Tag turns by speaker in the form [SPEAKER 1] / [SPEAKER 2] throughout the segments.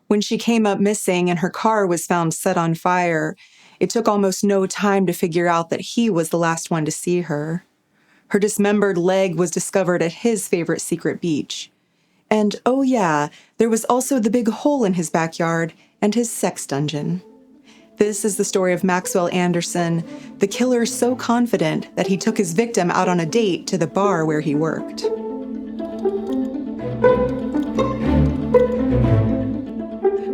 [SPEAKER 1] When she came up missing and her car was found set on fire, it took almost no time to figure out that he was the last one to see her. Her dismembered leg was discovered at his favorite secret beach. And oh yeah, there was also the big hole in his backyard and his sex dungeon. This is the story of Maxwell Anderson, the killer so confident that he took his victim out on a date to the bar where he worked.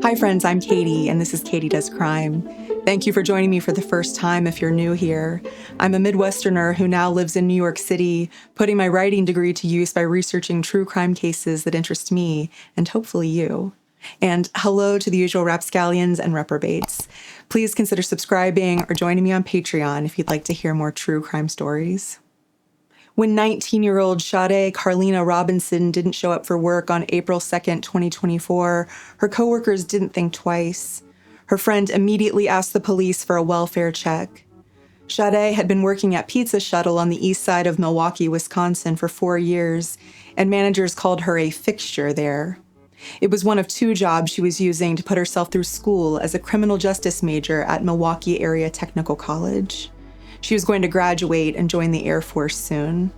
[SPEAKER 1] Hi friends, I'm Katie, and this is Katie Does Crime. Thank you for joining me for the first time if you're new here. I'm a Midwesterner who now lives in New York City, putting my writing degree to use by researching true crime cases that interest me, and hopefully you. And hello to the usual rapscallions and reprobates. Please consider subscribing or joining me on Patreon if you'd like to hear more true crime stories. When 19-year-old Sade Robinson didn't show up for work on April 2nd, 2024, her coworkers didn't think twice. Her friend immediately asked the police for a welfare check. Sade had been working at Pizza Shuttle on the east side of Milwaukee, Wisconsin for 4 years, and managers called her a fixture there. It was one of 2 jobs she was using to put herself through school as a criminal justice major at Milwaukee Area Technical College. She was going to graduate and join the Air Force soon.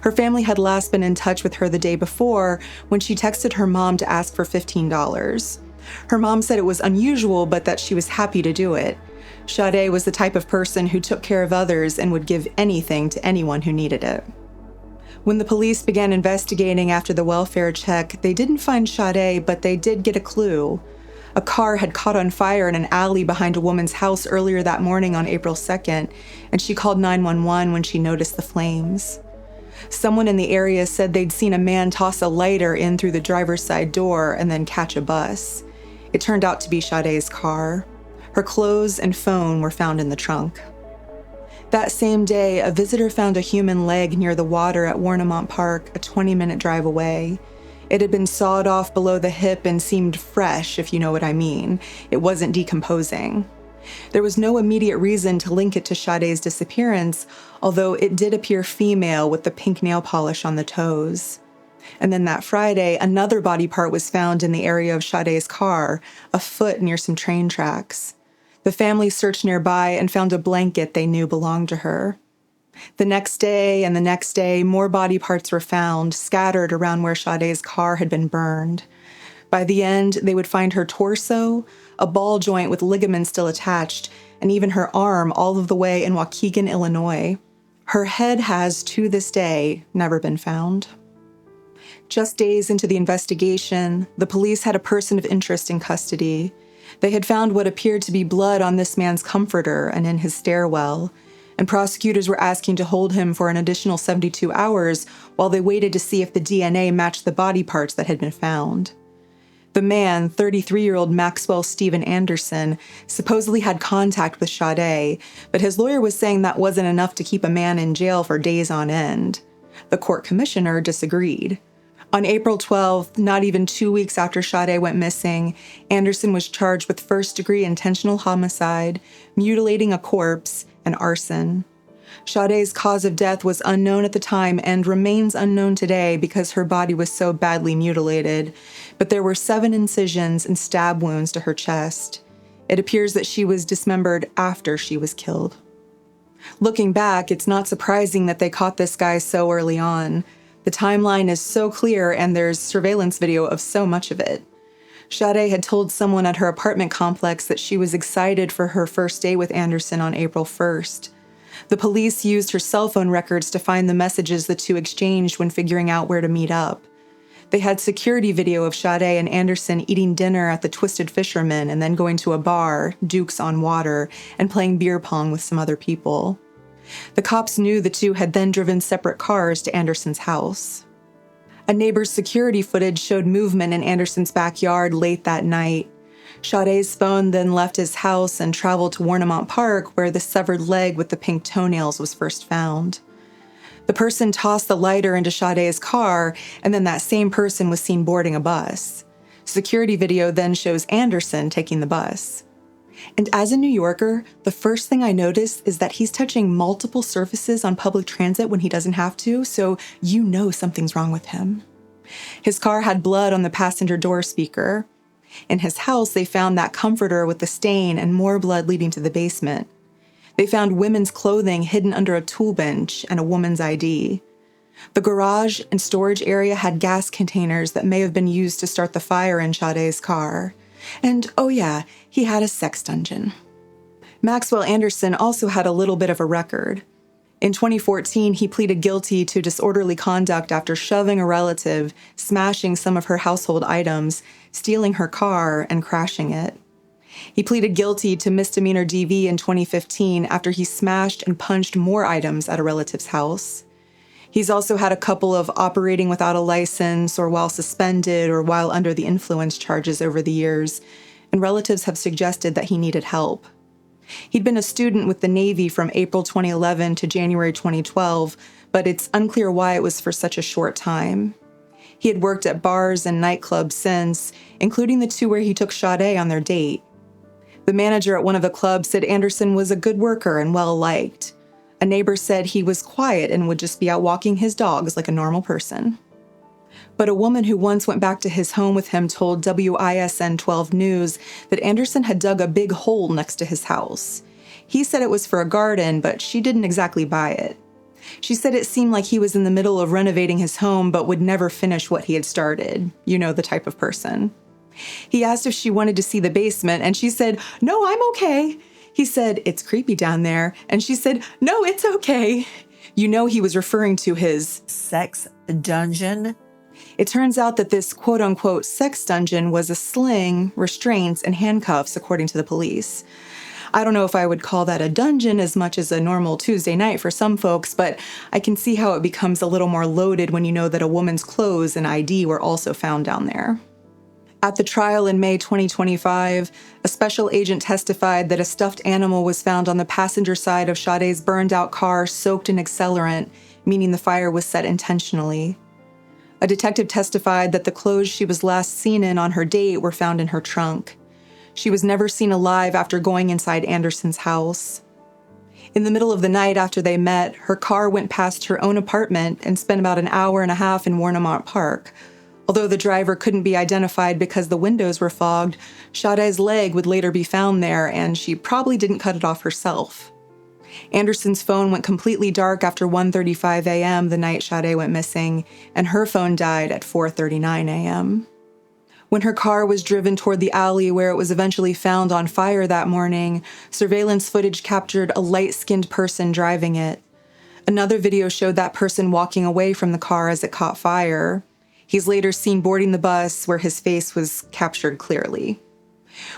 [SPEAKER 1] Her family had last been in touch with her the day before when she texted her mom to ask for $15. Her mom said it was unusual, but that she was happy to do it. Sade was the type of person who took care of others and would give anything to anyone who needed it. When the police began investigating after the welfare check, they didn't find Sade, but they did get a clue. A car had caught on fire in an alley behind a woman's house earlier that morning on April 2nd, and she called 911 when she noticed the flames. Someone in the area said they'd seen a man toss a lighter in through the driver's side door and then catch a bus. It turned out to be Sade's car. Her clothes and phone were found in the trunk. That same day, a visitor found a human leg near the water at Warnemont Park, a 20-minute drive away. It had been sawed off below the hip and seemed fresh, if you know what I mean. It wasn't decomposing. There was no immediate reason to link it to Sade's disappearance, although it did appear female with the pink nail polish on the toes. And then that Friday, another body part was found in the area of Sade's car, a foot near some train tracks. The family searched nearby and found a blanket they knew belonged to her. The next day and the next day, more body parts were found, scattered around where Sade's car had been burned. By the end, they would find her torso, a ball joint with ligaments still attached, and even her arm all of the way in Waukegan, Illinois. Her head has, to this day, never been found. Just days into the investigation, the police had a person of interest in custody. They had found what appeared to be blood on this man's comforter and in his stairwell, and prosecutors were asking to hold him for an additional 72 hours while they waited to see if the DNA matched the body parts that had been found. The man, 33-year-old Maxwell Stephen Anderson, supposedly had contact with Sade, but his lawyer was saying that wasn't enough to keep a man in jail for days on end. The court commissioner disagreed. On April 12th, not even 2 weeks after Sade went missing, Anderson was charged with first-degree intentional homicide, mutilating a corpse, and arson. Sade's cause of death was unknown at the time and remains unknown today because her body was so badly mutilated, but there were 7 incisions and stab wounds to her chest. It appears that she was dismembered after she was killed. Looking back, it's not surprising that they caught this guy so early on. The timeline is so clear and there's surveillance video of so much of it. Sade had told someone at her apartment complex that she was excited for her first day with Anderson on April 1st. The police used her cell phone records to find the messages the two exchanged when figuring out where to meet up. They had security video of Sade and Anderson eating dinner at the Twisted Fisherman and then going to a bar, Duke's on Water, and playing beer pong with some other people. The cops knew the two had then driven separate cars to Anderson's house. A neighbor's security footage showed movement in Anderson's backyard late that night. Sade's phone then left his house and traveled to Warnemont Park, where the severed leg with the pink toenails was first found. The person tossed the lighter into Sade's car, and then that same person was seen boarding a bus. Security video then shows Anderson taking the bus. And as a New Yorker, the first thing I noticed is that he's touching multiple surfaces on public transit when he doesn't have to, so you know something's wrong with him. His car had blood on the passenger door speaker. In his house, they found that comforter with the stain and more blood leading to the basement. They found women's clothing hidden under a tool bench and a woman's ID. The garage and storage area had gas containers that may have been used to start the fire in Sade's car. And, oh yeah, he had a sex dungeon. Maxwell Anderson also had a little bit of a record. In 2014, he pleaded guilty to disorderly conduct after shoving a relative, smashing some of her household items, stealing her car, and crashing it. He pleaded guilty to misdemeanor DV in 2015 after he smashed and punched more items at a relative's house. He's also had a couple of operating without a license or while suspended or while under the influence charges over the years, and relatives have suggested that he needed help. He'd been a student with the Navy from April 2011 to January 2012, but it's unclear why it was for such a short time. He had worked at bars and nightclubs since, including the two where he took Sade on their date. The manager at one of the clubs said Anderson was a good worker and well-liked. A neighbor said he was quiet and would just be out walking his dogs like a normal person. But a woman who once went back to his home with him told WISN 12 News that Anderson had dug a big hole next to his house. He said it was for a garden, but she didn't exactly buy it. She said it seemed like he was in the middle of renovating his home but would never finish what he had started. You know, the type of person. He asked if she wanted to see the basement, and she said, "No, I'm okay." He said, "It's creepy down there." And she said, "No, it's okay." You know he was referring to his
[SPEAKER 2] sex dungeon.
[SPEAKER 1] It turns out that this quote-unquote sex dungeon was a sling, restraints, and handcuffs, according to the police. I don't know if I would call that a dungeon as much as a normal Tuesday night for some folks, but I can see how it becomes a little more loaded when you know that a woman's clothes and ID were also found down there. At the trial in May 2025, a special agent testified that a stuffed animal was found on the passenger side of Sade's burned-out car soaked in accelerant, meaning the fire was set intentionally. A detective testified that the clothes she was last seen in on her date were found in her trunk. She was never seen alive after going inside Anderson's house. In the middle of the night after they met, her car went past her own apartment and spent about an hour and a half in Warnemont Park. Although the driver couldn't be identified because the windows were fogged, Sade's leg would later be found there, and she probably didn't cut it off herself. Anderson's phone went completely dark after 1:35 a.m. the night Sade went missing, and her phone died at 4:39 a.m. When her car was driven toward the alley where it was eventually found on fire that morning, surveillance footage captured a light-skinned person driving it. Another video showed that person walking away from the car as it caught fire. He's later seen boarding the bus, where his face was captured clearly.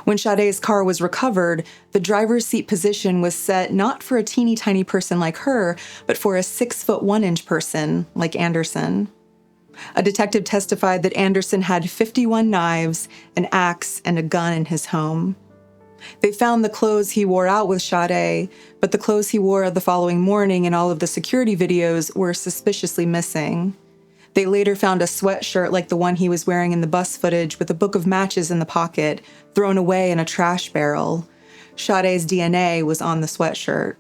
[SPEAKER 1] When Sade's car was recovered, the driver's seat position was set not for a teeny tiny person like her, but for a 6'1" person like Anderson. A detective testified that Anderson had 51 knives, an axe, and a gun in his home. They found the clothes he wore out with Sade, but the clothes he wore the following morning in all of the security videos were suspiciously missing. They later found a sweatshirt like the one he was wearing in the bus footage with a book of matches in the pocket, thrown away in a trash barrel. Sade's DNA was on the sweatshirt.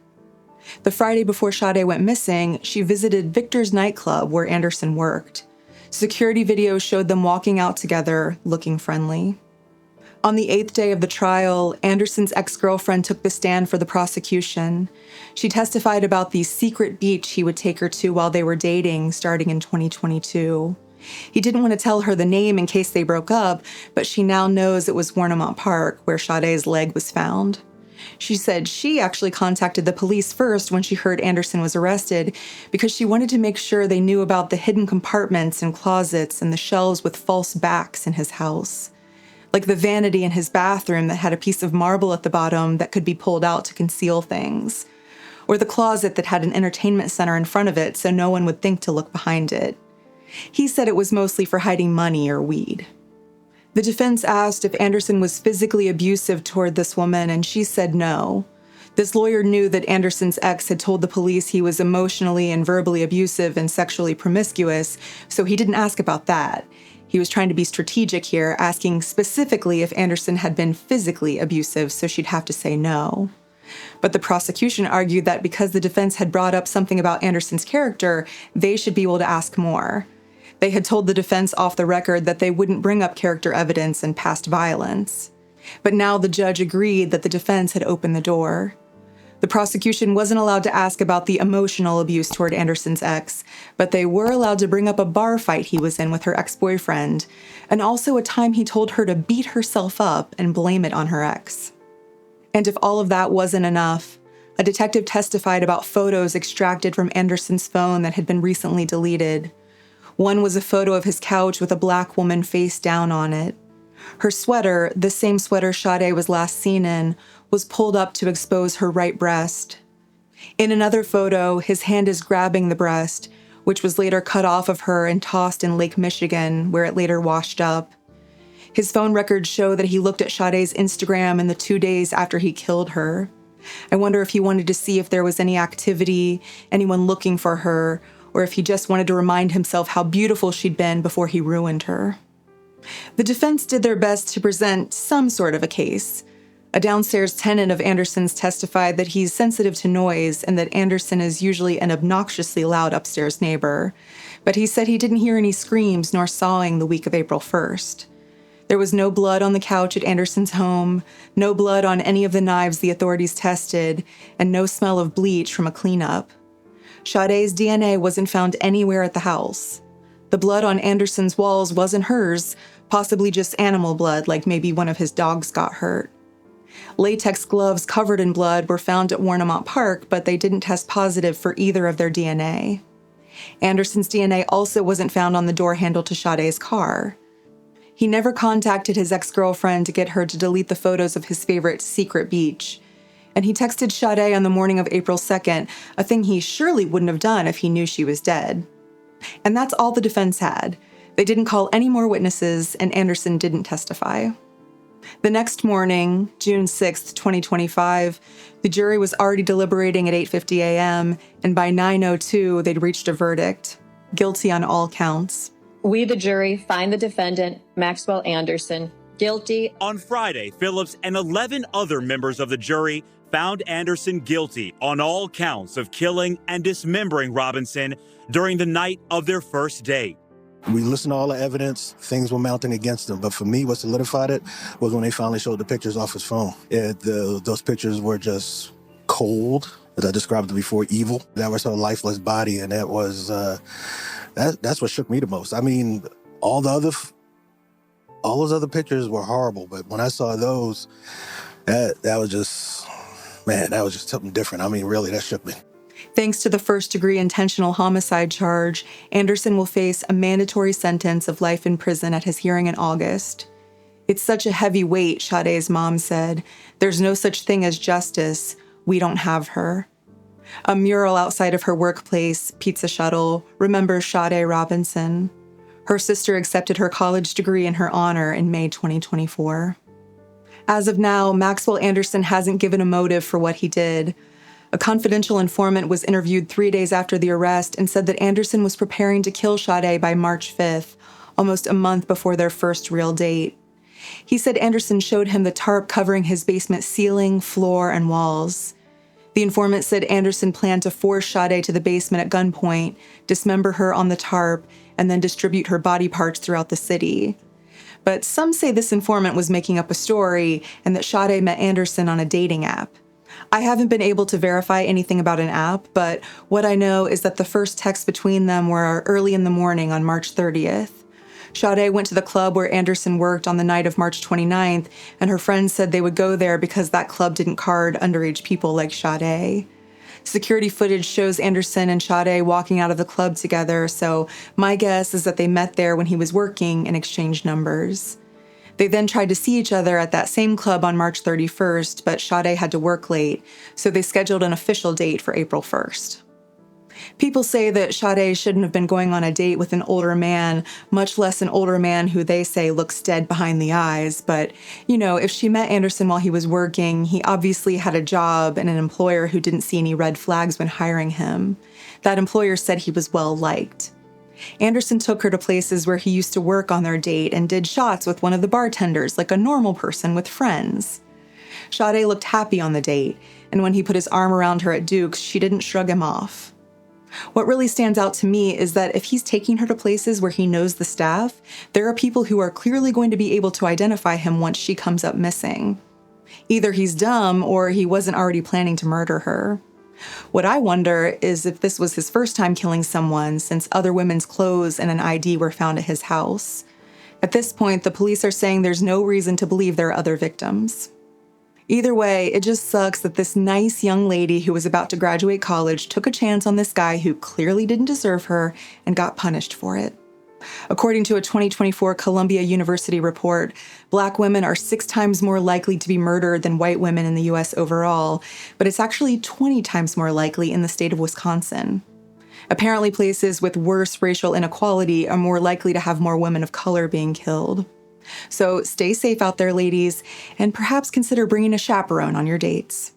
[SPEAKER 1] The Friday before Sade went missing, she visited Victor's nightclub where Anderson worked. Security videos showed them walking out together, looking friendly. On the 8th day of the trial, Anderson's ex-girlfriend took the stand for the prosecution. She testified about the secret beach he would take her to while they were dating, starting in 2022. He didn't want to tell her the name in case they broke up, but she now knows it was Warnemont Park, where Sade's leg was found. She said she actually contacted the police first when she heard Anderson was arrested because she wanted to make sure they knew about the hidden compartments and closets and the shelves with false backs in his house. Like the vanity in his bathroom that had a piece of marble at the bottom that could be pulled out to conceal things. Or the closet that had an entertainment center in front of it so no one would think to look behind it. He said it was mostly for hiding money or weed. The defense asked if Anderson was physically abusive toward this woman, and she said no. This lawyer knew that Anderson's ex had told the police he was emotionally and verbally abusive and sexually promiscuous, so he didn't ask about that. He was trying to be strategic here, asking specifically if Anderson had been physically abusive, so she'd have to say no. But the prosecution argued that because the defense had brought up something about Anderson's character, they should be able to ask more. They had told the defense off the record that they wouldn't bring up character evidence and past violence. But now the judge agreed that the defense had opened the door. The prosecution wasn't allowed to ask about the emotional abuse toward Anderson's ex, but they were allowed to bring up a bar fight he was in with her ex-boyfriend, and also a time he told her to beat herself up and blame it on her ex. And if all of that wasn't enough, a detective testified about photos extracted from Anderson's phone that had been recently deleted. One was a photo of his couch with a black woman face down on it. Her sweater, the same sweater Sade was last seen in, was pulled up to expose her right breast. In another photo, his hand is grabbing the breast, which was later cut off of her and tossed in Lake Michigan, where it later washed up. His phone records show that he looked at Sade's Instagram in the 2 days after he killed her. I wonder if he wanted to see if there was any activity, anyone looking for her, or if he just wanted to remind himself how beautiful she'd been before he ruined her. The defense did their best to present some sort of a case. A downstairs tenant of Anderson's testified that he's sensitive to noise and that Anderson is usually an obnoxiously loud upstairs neighbor, but he said he didn't hear any screams nor sawing the week of April 1st. There was no blood on the couch at Anderson's home, no blood on any of the knives the authorities tested, and no smell of bleach from a cleanup. Sade's DNA wasn't found anywhere at the house. The blood on Anderson's walls wasn't hers, possibly just animal blood, like maybe one of his dogs got hurt. Latex gloves covered in blood were found at Warnemont Park, but they didn't test positive for either of their DNA. Anderson's DNA also wasn't found on the door handle to Sade's car. He never contacted his ex-girlfriend to get her to delete the photos of his favorite secret beach. And he texted Sade on the morning of April 2nd, a thing he surely wouldn't have done if he knew she was dead. And that's all the defense had. They didn't call any more witnesses, and Anderson didn't testify. The next morning, June 6, 2025, the jury was already deliberating at 8:50 a.m., and by 9:02, they'd reached a verdict: guilty on all counts.
[SPEAKER 3] We, the jury, find the defendant, Maxwell Anderson, guilty.
[SPEAKER 4] On Friday, Phillips and 11 other members of the jury found Anderson guilty on all counts of killing and dismembering Robinson during the night of their first date.
[SPEAKER 5] We listened to all the evidence, things were mounting against him. But for me, what solidified it was when they finally showed the pictures off his phone. Those pictures were just cold, as I described it before, evil. That was her lifeless body, and that was, that's what shook me the most. I mean, all those other pictures were horrible, but when I saw those, that was just, man, that was just something different. I mean, really, that shook me.
[SPEAKER 1] Thanks to the first-degree intentional homicide charge, Anderson will face a mandatory sentence of life in prison at his hearing in August. It's such a heavy weight, Sade's mom said. There's no such thing as justice. We don't have her. A mural outside of her workplace, Pizza Shuttle, remembers Sade Robinson. Her sister accepted her college degree in her honor in May 2024. As of now, Maxwell Anderson hasn't given a motive for what he did. A confidential informant was interviewed 3 days after the arrest and said that Anderson was preparing to kill Sade by March 5th, almost a month before their first real date. He said Anderson showed him the tarp covering his basement ceiling, floor, and walls. The informant said Anderson planned to force Sade to the basement at gunpoint, dismember her on the tarp, and then distribute her body parts throughout the city. But some say this informant was making up a story and that Sade met Anderson on a dating app. I haven't been able to verify anything about an app, but what I know is that the first texts between them were early in the morning on March 30th. Sade went to the club where Anderson worked on the night of March 29th, and her friends said they would go there because that club didn't card underage people like Sade. Security footage shows Anderson and Sade walking out of the club together, so my guess is that they met there when he was working and exchanged numbers. They then tried to see each other at that same club on March 31st, but Sade had to work late, so they scheduled an official date for April 1st. People say that Sade shouldn't have been going on a date with an older man, much less an older man who they say looks dead behind the eyes. But, if she met Anderson while he was working, he obviously had a job and an employer who didn't see any red flags when hiring him. That employer said he was well-liked. Anderson took her to places where he used to work on their date and did shots with one of the bartenders like a normal person with friends. Sade looked happy on the date, and when he put his arm around her at Duke's, she didn't shrug him off. What really stands out to me is that if he's taking her to places where he knows the staff, there are people who are clearly going to be able to identify him once she comes up missing. Either he's dumb or he wasn't already planning to murder her. What I wonder is if this was his first time killing someone, since other women's clothes and an ID were found at his house. At this point, the police are saying there's no reason to believe there are other victims. Either way, it just sucks that this nice young lady who was about to graduate college took a chance on this guy who clearly didn't deserve her and got punished for it. According to a 2024 Columbia University report, Black women are 6 times more likely to be murdered than white women in the U.S. overall, but it's actually 20 times more likely in the state of Wisconsin. Apparently, places with worse racial inequality are more likely to have more women of color being killed. So stay safe out there, ladies, and perhaps consider bringing a chaperone on your dates.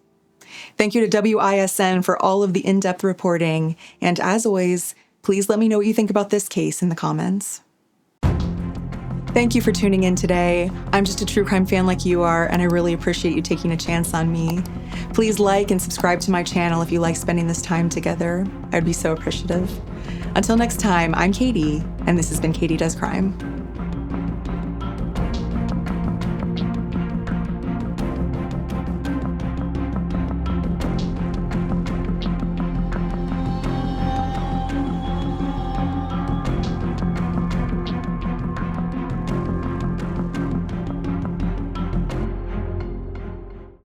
[SPEAKER 1] Thank you to WISN for all of the in-depth reporting, and as always, please let me know what you think about this case in the comments. Thank you for tuning in today. I'm just a true crime fan like you are, and I really appreciate you taking a chance on me. Please like and subscribe to my channel if you like spending this time together. I'd be so appreciative. Until next time, I'm Katie, and this has been Katie Does Crime.